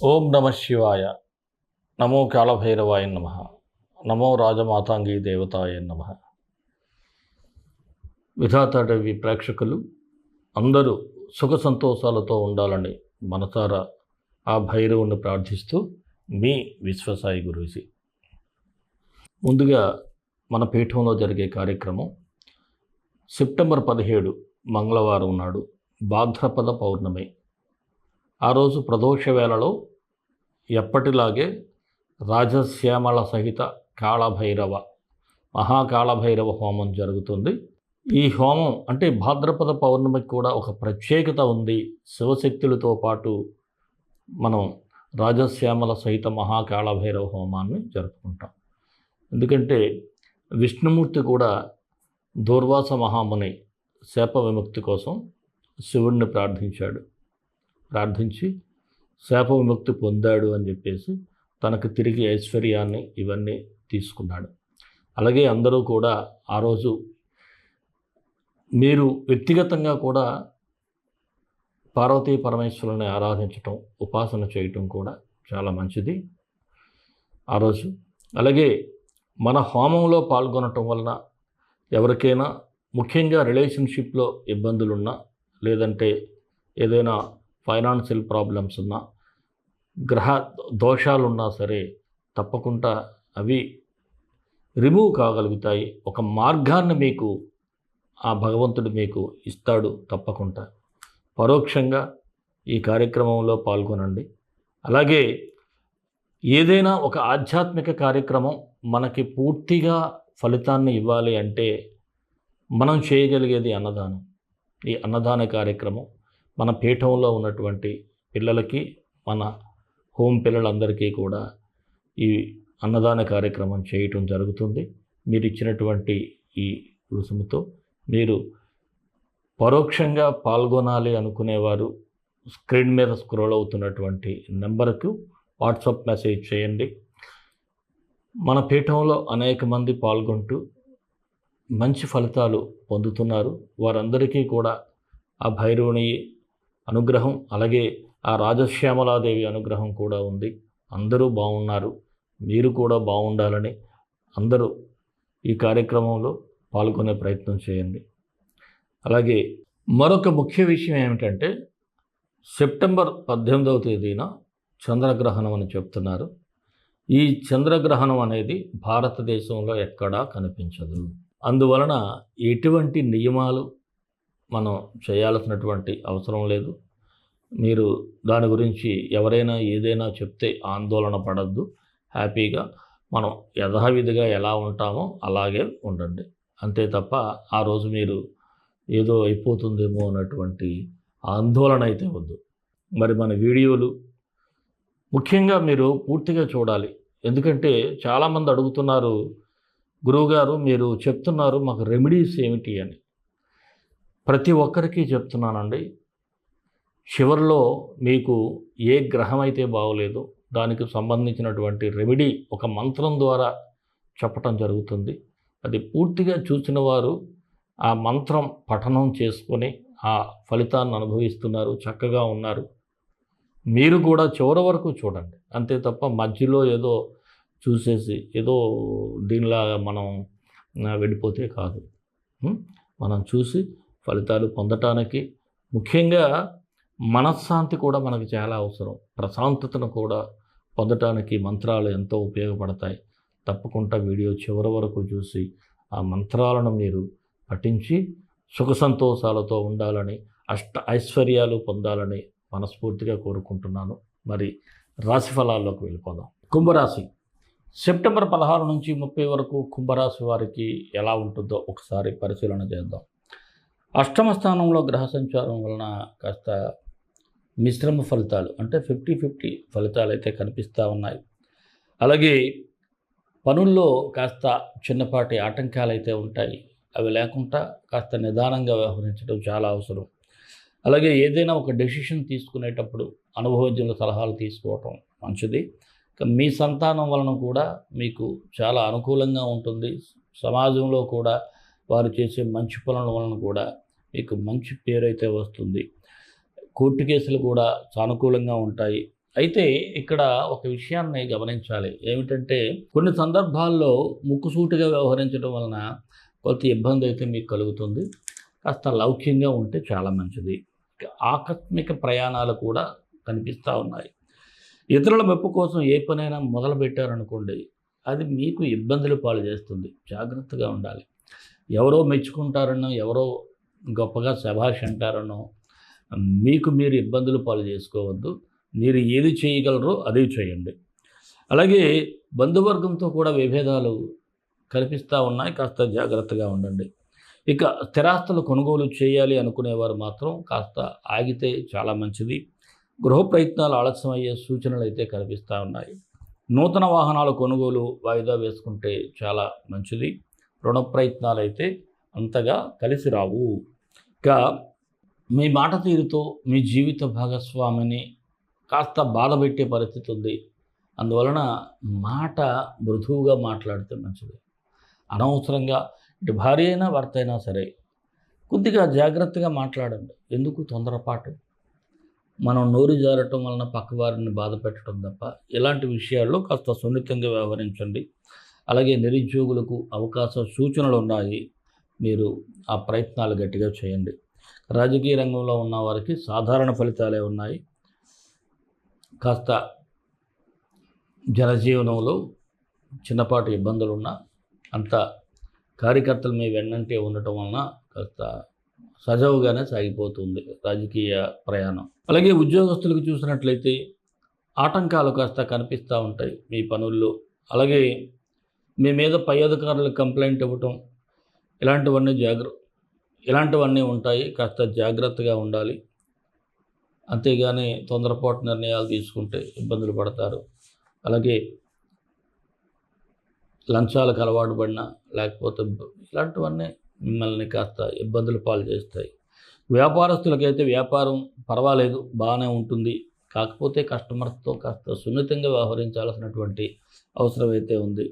ఓం నమ శివాయ. నమో కాళభైరవాయ నమ. నమో రాజమాతాంగీ దేవతాయ నమ. విధాతాదేవి ప్రేక్షకులు అందరూ సుఖ సంతోషాలతో ఉండాలని మనసారా ఆ భైరవుని ప్రార్థిస్తూ మీ విశ్వసాయి గురూజీ. ముందుగా మన పీఠంలో జరిగే కార్యక్రమం సెప్టెంబర్ 17 మంగళవారం నాడు భాద్రపద పౌర్ణమి. ఆ రోజు ప్రదోష వేళలో ఎప్పటిలాగే రాజశ్యామల సహిత కాళభైరవ మహాకాళభైరవ హోమం జరుగుతుంది. ఈ హోమం అంటే భాద్రపద పౌర్ణమికి కూడా ఒక ప్రత్యేకత ఉంది. శివశక్తులతో పాటు మనం రాజశ్యామల సహిత మహాకాళభైరవ హోమాన్ని జరుపుకుంటాం. ఎందుకంటే విష్ణుమూర్తి కూడా దూర్వాస మహాముని శాప విముక్తి కోసం శివుడిని ప్రార్థించి శాప విముక్తి పొందాడు అని చెప్పేసి తనకు తిరిగి ఐశ్వర్యాన్ని ఇవన్నీ తీసుకున్నాడు. అలాగే అందరూ కూడా ఆ రోజు మీరు వ్యక్తిగతంగా కూడా పార్వతీ పరమేశ్వరుని ఆరాధించటం, ఉపాసన చేయటం కూడా చాలా మంచిది ఆ రోజు. అలాగే మన హోమంలో పాల్గొనటం వలన ఎవరికైనా ముఖ్యంగా రిలేషన్షిప్లో ఇబ్బందులున్నా, లేదంటే ఏదైనా ఫైనాన్షియల్ ప్రాబ్లమ్స్ ఉన్నా, గ్రహ దోషాలున్నా సరే తప్పకుండా అవి రిమూవ్ కాగలుగుతాయి. ఒక మార్గాన్ని మీకు ఆ భగవంతుడు మీకు ఇస్తాడు. తప్పకుండా పరోక్షంగా ఈ కార్యక్రమంలో పాల్గొనండి. అలాగే ఏదైనా ఒక ఆధ్యాత్మిక కార్యక్రమం మనకి పూర్తిగా ఫలితాన్ని ఇవ్వాలి అంటే మనం చేయగలిగేది అన్నదానం. ఈ అన్నదాన కార్యక్రమం మన పీఠంలో ఉన్నటువంటి పిల్లలకి, మన హోమ్ పిల్లలందరికీ కూడా ఈ అన్నదాన కార్యక్రమం చేయటం జరుగుతుంది. మీరు ఇచ్చినటువంటి ఈ రుసుముతో మీరు పరోక్షంగా పాల్గొనాలి అనుకునేవారు స్క్రీన్ మీద స్క్రోల్ అవుతున్నటువంటి నెంబర్కు వాట్సాప్ మెసేజ్ చేయండి. మన పీఠంలో అనేక మంది పాల్గొంటూ మంచి ఫలితాలు పొందుతున్నారు. వారందరికీ కూడా ఆ భైరవుని అనుగ్రహం, అలాగే ఆ రాజశ్యామలాదేవి అనుగ్రహం కూడా ఉంది. అందరూ బాగున్నారు. మీరు కూడా బాగుండాలని అందరూ ఈ కార్యక్రమంలో పాల్గొనే ప్రయత్నం చేయండి. అలాగే మరొక ముఖ్య విషయం ఏమిటంటే సెప్టెంబర్ 18వ తేదీన చంద్రగ్రహణం అని చెప్తున్నారు. ఈ చంద్రగ్రహణం అనేది భారతదేశంలో ఎక్కడా కనిపించదు. అందువలన ఎటువంటి నియమాలు మనం చేయాల్సినటువంటి అవసరం లేదు. మీరు దాని గురించి ఎవరైనా ఏదైనా చెప్తే ఆందోళన పడద్దు. హ్యాపీగా మనం యథావిధిగా ఎలా ఉంటామో అలాగే ఉండండి. అంతే తప్ప ఆ రోజు మీరు ఏదో అయిపోతుందేమో అన్నటువంటి ఆందోళన అయితే వద్దు. మరి మన వీడియోలు ముఖ్యంగా మీరు పూర్తిగా చూడాలి. ఎందుకంటే చాలామంది అడుగుతున్నారు, గురువుగారు మీరు చెప్తున్నారు మాకు రెమెడీస్ ఏమిటి అని. ప్రతి ఒక్కరికి చెప్తున్నానండి. చివరిలో మీకు ఏ గ్రహం అయితే బాగోలేదో దానికి సంబంధించినటువంటి రెమెడీ ఒక మంత్రం ద్వారా చెప్పటం జరుగుతుంది. అది పూర్తిగా చూసిన వారు ఆ మంత్రం పఠనం చేసుకొని ఆ ఫలితాన్ని అనుభవిస్తున్నారు, చక్కగా ఉన్నారు. మీరు కూడా చివరి వరకు చూడండి. అంతే తప్ప మధ్యలో ఏదో చూసేసి ఏదో దీనిలాగా మనం వెళ్ళిపోతే కాదు. మనం చూసి ఫలితాలు పొందటానికి ముఖ్యంగా మనశ్శాంతి కూడా మనకు చాలా అవసరం. ప్రశాంతతను కూడా పొందటానికి మంత్రాలు ఎంతో ఉపయోగపడతాయి. తప్పకుండా వీడియో చివరి వరకు చూసి ఆ మంత్రాలను మీరు పఠించి సుఖ సంతోషాలతో ఉండాలని, ఐశ్వర్యాలు పొందాలని మనస్ఫూర్తిగా కోరుకుంటున్నాను. మరి రాశి ఫలాల్లోకి వెళ్ళిపోదాం. కుంభరాశి సెప్టెంబర్ 16 నుంచి 30 వరకు కుంభరాశి వారికి ఎలా ఉంటుందో ఒకసారి పరిశీలన చేద్దాం. అష్టమ స్థానంలో గ్రహ సంచారం వలన కాస్త మిశ్రమ ఫలితాలు అంటే 50-50 ఫలితాలు అయితే కనిపిస్తూ ఉన్నాయి. అలాగే పనుల్లో కాస్త చిన్నపాటి ఆటంకాలు అయితే ఉంటాయి. అవి లేకుండా కాస్త నిదానంగా వ్యవహరించడం చాలా అవసరం. అలాగే ఏదైనా ఒక డెసిషన్ తీసుకునేటప్పుడు అనుభవజ్ఞుల సలహాలు తీసుకోవటం మంచిది. మీ సంతానం వలన కూడా మీకు చాలా అనుకూలంగా ఉంటుంది. సమాజంలో కూడా వారు చేసే మంచి పనుల వలన కూడా మీకు మంచి పేరు అయితే వస్తుంది. కోర్టు కేసులు కూడా సానుకూలంగా ఉంటాయి. అయితే ఇక్కడ ఒక విషయాన్ని గమనించాలి. ఏమిటంటే కొన్ని సందర్భాల్లో ముక్కుసూటిగా వ్యవహరించడం వలన కొంత ఇబ్బంది అయితే మీకు కలుగుతుంది. కాస్త లౌక్యంగా ఉంటే చాలా మంచిది. ఆకస్మిక ప్రయాణాలు కూడా కనిపిస్తూ ఉన్నాయి. ఇతరుల మెప్పు కోసం ఏ పనైనా మొదలుపెట్టారనుకోండి, అది మీకు ఇబ్బందులు పాలు చేస్తుంది. జాగ్రత్తగా ఉండాలి. ఎవరో మెచ్చుకుంటారనో, ఎవరో గొప్పగా శభాష్ అంటారనో మీకు మీరు ఇబ్బందులు పాలు చేసుకోవద్దు. మీరు ఏది చేయగలరో అదే చేయండి. అలాగే బంధువర్గంతో కూడా విభేదాలు కనిపిస్తూ ఉన్నాయి. కాస్త జాగ్రత్తగా ఉండండి. ఇక స్థిరాస్తులు కొనుగోలు చేయాలి అనుకునేవారు మాత్రం కాస్త ఆగితే చాలా మంచిది. గృహ ప్రయత్నాలు ఆలస్యం అయ్యే సూచనలు అయితే కనిపిస్తూ ఉన్నాయి. నూతన వాహనాల కొనుగోలు వాయిదా వేసుకుంటే చాలా మంచిది. రుణ ప్రయత్నాలు అయితే అంతగా కలిసి రావు. ఇక మీ మాట తీరుతో మీ జీవిత భాగస్వామిని కాస్త బాధపెట్టే పరిస్థితి ఉంది. అందువలన మాట మృదువుగా మాట్లాడితే మంచిది. అనవసరంగా ఇటు భార్య అయినా భర్త అయినా సరే కొద్దిగా జాగ్రత్తగా మాట్లాడండి. ఎందుకు తొందరపాటు? మనం నోరు జారటం వలన పక్కవారిని బాధ పెట్టడం తప్ప ఇలాంటి విషయాల్లో కాస్త సున్నితంగా వ్యవహరించండి. అలాగే నిరుద్యోగులకు అవకాశ సూచనలు ఉన్నాయి. మీరు ఆ ప్రయత్నాలు గట్టిగా చేయండి. రాజకీయ రంగంలో ఉన్న వారికి సాధారణ ఫలితాలే ఉన్నాయి. కాస్త జనజీవనంలో చిన్నపాటి ఇబ్బందులున్నా అంత కార్యకర్తలు మీ వెన్నంటే ఉండటం వలన కాస్త సజావుగానే సాగిపోతుంది రాజకీయ ప్రయాణం. అలాగే ఉద్యోగస్తులకు చూసినట్లయితే ఆటంకాలు కాస్త కనిపిస్తూ ఉంటాయి మీ పనుల్లో. అలాగే మీ మీద పై అధికారులకు కంప్లైంట్ ఇవ్వటం ఇలాంటివన్నీ ఉంటాయి. కాస్త జాగ్రత్తగా ఉండాలి. అంతేగాని తొందరపాటు నిర్ణయాలు తీసుకుంటే ఇబ్బందులు పడతారు. అలాగే లంచాలకు అలవాటు పడినా లేకపోతే ఇలాంటివన్నీ మిమ్మల్ని కాస్త ఇబ్బందులు పాలు చేస్తాయి. వ్యాపారస్తులకైతే వ్యాపారం పర్వాలేదు, బాగానే ఉంటుంది. కాకపోతే కస్టమర్స్తో కాస్త సున్నితంగా వ్యవహరించాల్సినటువంటి అవసరం అయితే ఉంది.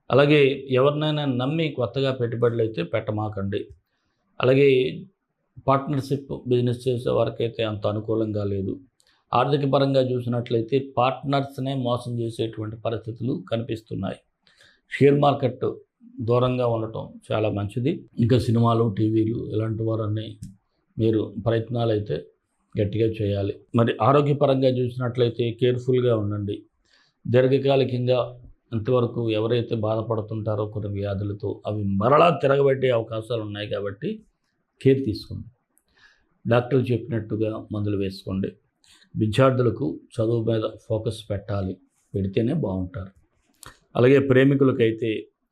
అలాగే ఎవరినైనా నమ్మి కొత్తగా పెట్టుబడులు అయితే పెట్టమాకండి. అలాగే పార్ట్నర్షిప్ బిజినెస్ చేసే వారికైతే అంత అనుకూలంగా లేదు. ఆర్థిక పరంగా చూసినట్లయితే పార్ట్నర్స్నే మోసం చేసేటువంటి పరిస్థితులు కనిపిస్తున్నాయి. షేర్ మార్కెట్ దూరంగా ఉండటం చాలా మంచిది. ఇంకా సినిమాలు, టీవీలు ఇలాంటి వారన్నీ మీరు ప్రయత్నాలు అయితే గట్టిగా చేయాలి. మరి ఆరోగ్యపరంగా చూసినట్లయితే కేర్ఫుల్గా ఉండండి. దీర్ఘకాలికంగా ఇంతవరకు ఎవరైతే బాధపడుతుంటారో కొన్ని వ్యాధులతో అవి మరలా తిరగబెట్టే అవకాశాలు ఉన్నాయి. కాబట్టి కేర్ తీసుకోండి. డాక్టర్లు చెప్పినట్టుగా మందులు వేసుకోండి. విద్యార్థులకు చదువు మీద ఫోకస్ పెడితేనే బాగుంటారు. అలాగే ప్రేమికులకైతే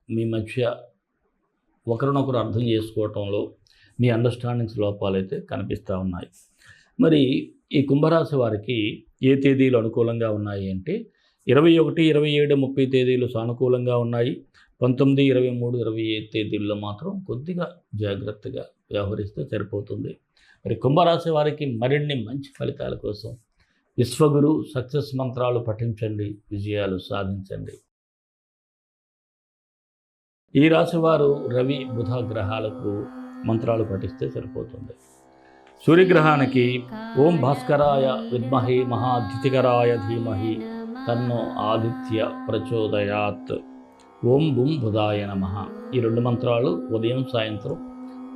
మీ మధ్య ఒకరినొకరు అర్థం చేసుకోవటంలో మీ అండర్స్టాండింగ్స్ లోపాలైతే కనిపిస్తూ ఉన్నాయి. మరి ఈ కుంభరాశి వారికి ఏ తేదీలు అనుకూలంగా ఉన్నాయి అంటే 21, 27, 30 తేదీలు సానుకూలంగా ఉన్నాయి. 19, 23, 25 తేదీల్లో మాత్రం కొద్దిగా జాగ్రత్తగా వ్యవహరిస్తే సరిపోతుంది. మరి కుంభరాశి వారికి మరిన్ని మంచి ఫలితాల కోసం విశ్వగురు సక్సెస్ మంత్రాలు పఠించండి, విజయాలు సాధించండి. ఈ రాశివారు రవి, బుధ గ్రహాలకు మంత్రాలు పఠిస్తే సరిపోతుంది. సూర్యగ్రహానికి ఓం భాస్కరాయ విద్మహే మహాద్యుతికరాయ ధీమహి తన్నో ఆదిత్య ప్రచోదయాత్, ఓం బుం బుధాయ నమః. ఈ 2 మంత్రాలు ఉదయం సాయంత్రం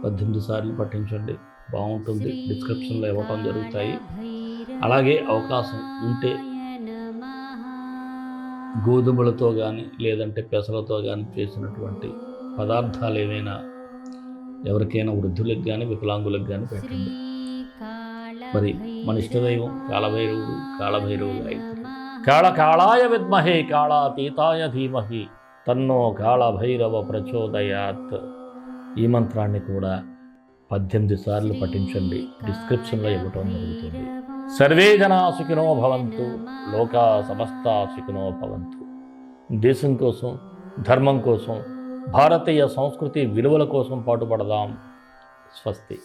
18 సార్లు పఠించండి. బాగుంటుంది. డిస్క్రిప్షన్లో ఇవ్వటం జరుగుతాయి. అలాగే అవకాశం ఉంటే గోధుమలతో కానీ లేదంటే పెసలతో కానీ చేసినటువంటి పదార్థాలు ఏమైనా ఎవరికైనా వృద్ధులకు కానీ వికలాంగులకు కానీ పెట్టండి. మరి మన ఇష్టదైవం కాళభైరవుడు అయితే కాళకాళాయ విద్మహే కాళాతీతాయ ధీమహి తన్నో కాళభైరవ ప్రచోదయాత్. ఈ మంత్రాన్ని కూడా 18 సార్లు పఠించండి. డిస్క్రిప్షన్లో ఇవ్వటం జరుగుతుంది. సర్వే జనా సుఖినో భవంతు, లోకా సమస్తా సుఖినో భవంతు. దేశం కోసం, ధర్మం కోసం, భారతీయ సంస్కృతి విలువల కోసం పాటుపడదాం. స్వస్తి.